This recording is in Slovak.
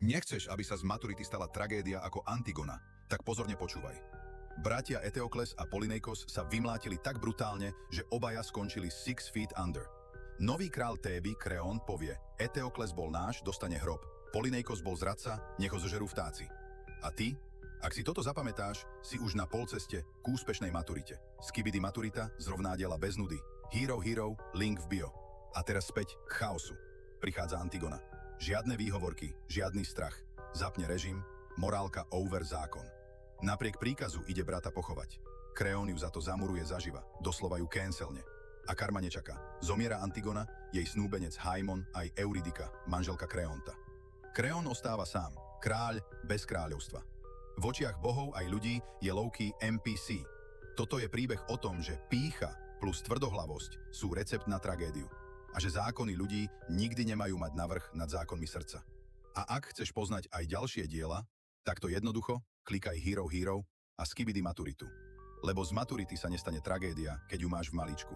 Nechceš, aby sa z maturity stala tragédia ako Antigona, tak pozorne počúvaj. Bratia Eteokles a Polyneikos sa vymlátili tak brutálne, že obaja skončili 6 feet under. Nový král Téby, Kreón, povie: Eteokles bol náš, dostane hrob. Polyneikos bol zradca, nech ho zožerú vtáci. A ty? Ak si toto zapamätáš, si už na polceste k úspešnej maturite. Skibidi maturita, zrovná diela bez nudy. Hero, hero, link v bio. A teraz späť k chaosu. Prichádza Antigona. Žiadne výhovorky, žiadny strach. Zapne režim, morálka over zákon. Napriek príkazu ide brata pochovať. Kreón ju za to zamuruje zaživa, doslova ju cancelne. A karma nečaká. Zomiera Antigona, jej snúbenec Haimon aj Eurydika, manželka Kreónta. Kreón ostáva sám, kráľ bez kráľovstva. V očiach bohov aj ľudí je low-key NPC. Toto je príbeh o tom, že pýcha plus tvrdohlavosť sú recept na tragédiu. A že zákony ľudí nikdy nemajú mať navrch nad zákonmi srdca. A ak chceš poznať aj ďalšie diela, tak to jednoducho klikaj Hero Hero a skibidi maturitu. Lebo z maturity sa nestane tragédia, keď ju máš v malíčku.